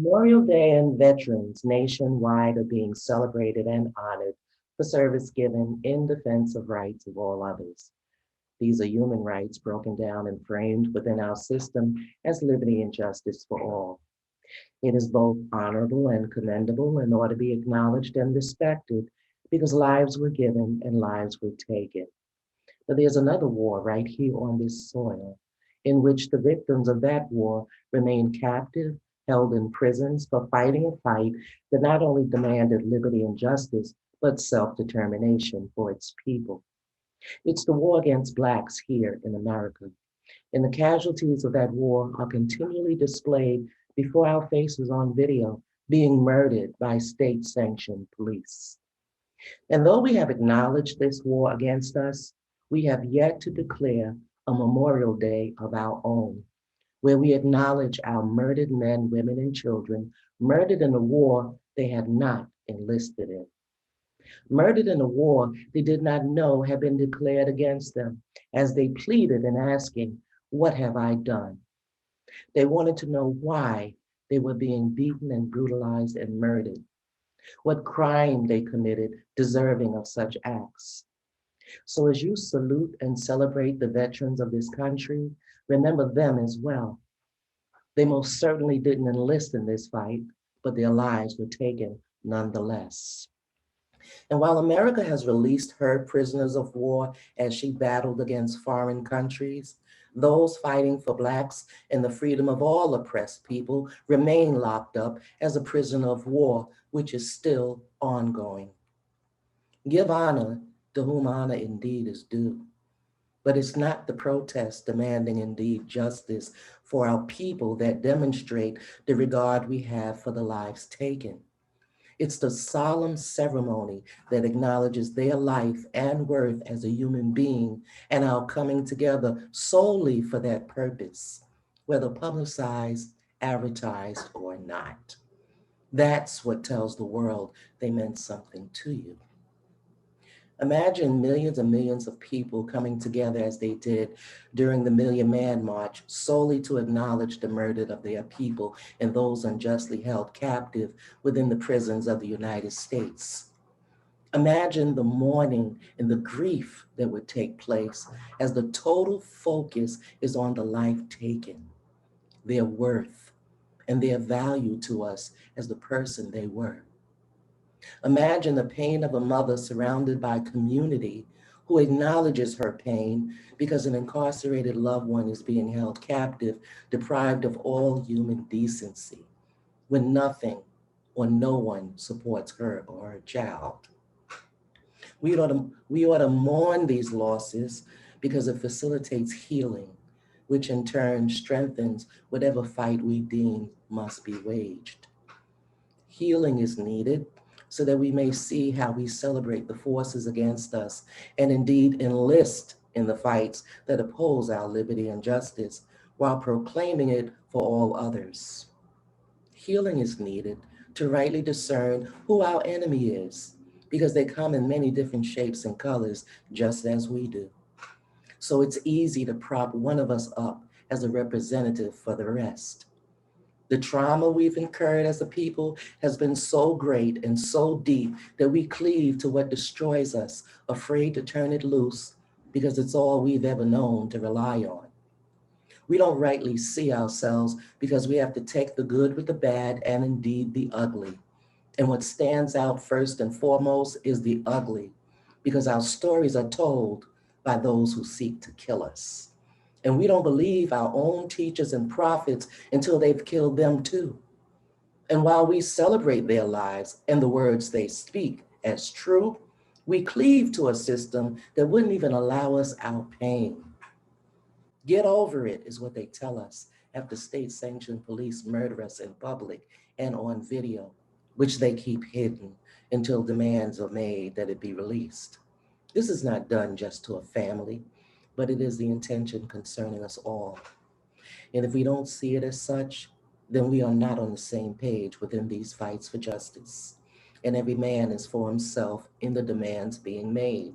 Memorial Day and veterans nationwide are being celebrated and honored for service given in defense of rights of all others. These are human rights broken down and framed within our system as liberty and justice for all. It is both honorable and commendable and ought to be acknowledged and respected because lives were given and lives were taken. But there's another war right here on this soil in which the victims of that war remain captive, held in prisons for fighting a fight that not only demanded liberty and justice, but self-determination for its people. It's the war against Blacks here in America. And the casualties of that war are continually displayed before our faces on video, being murdered by state-sanctioned police. And though we have acknowledged this war against us, we have yet to declare a Memorial Day of our own, where we acknowledge our murdered men, women, and children murdered in a war they had not enlisted in. Murdered in a war they did not know had been declared against them, as they pleaded in asking, "What have I done?" They wanted to know why they were being beaten and brutalized and murdered, what crime they committed deserving of such acts. So as you salute and celebrate the veterans of this country, remember them as well. They most certainly didn't enlist in this fight, but their lives were taken nonetheless. And while America has released her prisoners of war as she battled against foreign countries, those fighting for Blacks and the freedom of all oppressed people remain locked up as a prisoner of war, which is still ongoing. Give honor to whom honor indeed is due. But it's not the protests demanding indeed justice for our people that demonstrate the regard we have for the lives taken. It's the solemn ceremony that acknowledges their life and worth as a human being and our coming together solely for that purpose, whether publicized, advertised, or not. That's what tells the world they meant something to you. Imagine millions and millions of people coming together as they did during the Million Man March solely to acknowledge the murder of their people and those unjustly held captive within the prisons of the United States. Imagine the mourning and the grief that would take place as the total focus is on the life taken, their worth, and their value to us as the person they were. Imagine the pain of a mother surrounded by community who acknowledges her pain because an incarcerated loved one is being held captive, deprived of all human decency, when nothing or no one supports her or her child. We ought to mourn these losses because it facilitates healing, which in turn strengthens whatever fight we deem must be waged. Healing is needed so that we may see how we celebrate the forces against us and indeed enlist in the fights that oppose our liberty and justice while proclaiming it for all others. Healing is needed to rightly discern who our enemy is because they come in many different shapes and colors just as we do. So it's easy to prop one of us up as a representative for the rest. The trauma we've incurred as a people has been so great and so deep that we cleave to what destroys us, afraid to turn it loose because it's all we've ever known to rely on. We don't rightly see ourselves because we have to take the good with the bad and indeed the ugly. And what stands out first and foremost is the ugly because our stories are told by those who seek to kill us. And we don't believe our own teachers and prophets until they've killed them too. And while we celebrate their lives and the words they speak as true, we cleave to a system that wouldn't even allow us our pain. Get over it is what they tell us after state-sanctioned police murder us in public and on video, which they keep hidden until demands are made that it be released. This is not done just to a family, but it is the intention concerning us all. And if we don't see it as such, then we are not on the same page within these fights for justice. And every man is for himself in the demands being made,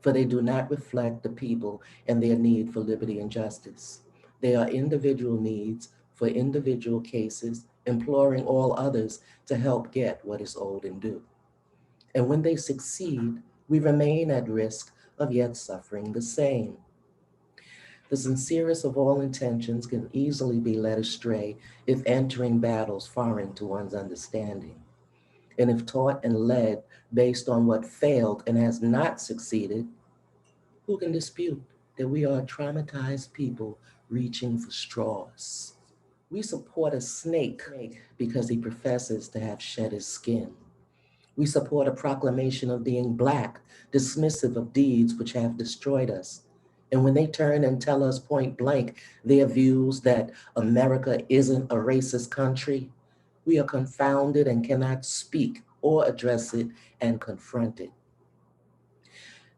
for they do not reflect the people and their need for liberty and justice. They are individual needs for individual cases imploring all others to help get what is owed and due. And when they succeed, we remain at risk of yet suffering the same. The sincerest of all intentions can easily be led astray if entering battles foreign to one's understanding. And if taught and led based on what failed and has not succeeded, who can dispute that we are traumatized people reaching for straws? We support a snake because he professes to have shed his skin. We support a proclamation of being Black, dismissive of deeds which have destroyed us. And when they turn and tell us point blank their views that America isn't a racist country, we are confounded and cannot speak or address it and confront it.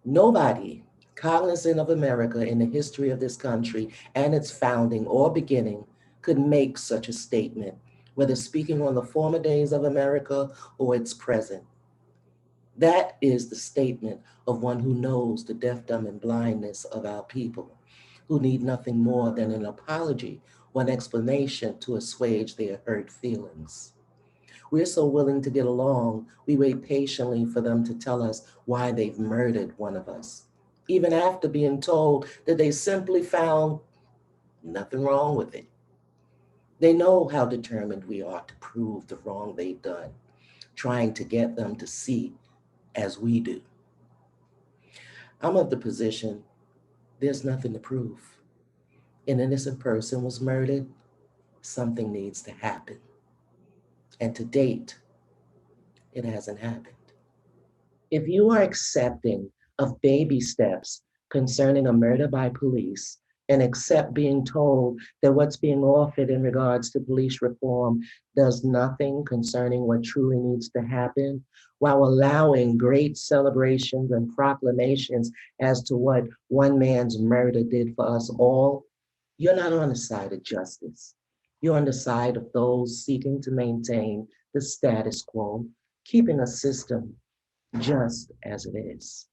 Nobody cognizant of America in the history of this country and its founding or beginning could make such a statement, whether speaking on the former days of America or its present. That is the statement of one who knows the deaf, dumb, and blindness of our people, who need nothing more than an apology or an explanation to assuage their hurt feelings. We're so willing to get along, we wait patiently for them to tell us why they've murdered one of us, even after being told that they simply found nothing wrong with it. They know how determined we are to prove the wrong they've done, trying to get them to see as we do. I'm of the position there's nothing to prove. An innocent person was murdered, something needs to happen. And to date, it hasn't happened. If you are accepting of baby steps concerning a murder by police and accept being told that what's being offered in regards to police reform does nothing concerning what truly needs to happen, while allowing great celebrations and proclamations as to what one man's murder did for us all, you're not on the side of justice. You're on the side of those seeking to maintain the status quo, keeping a system just as it is.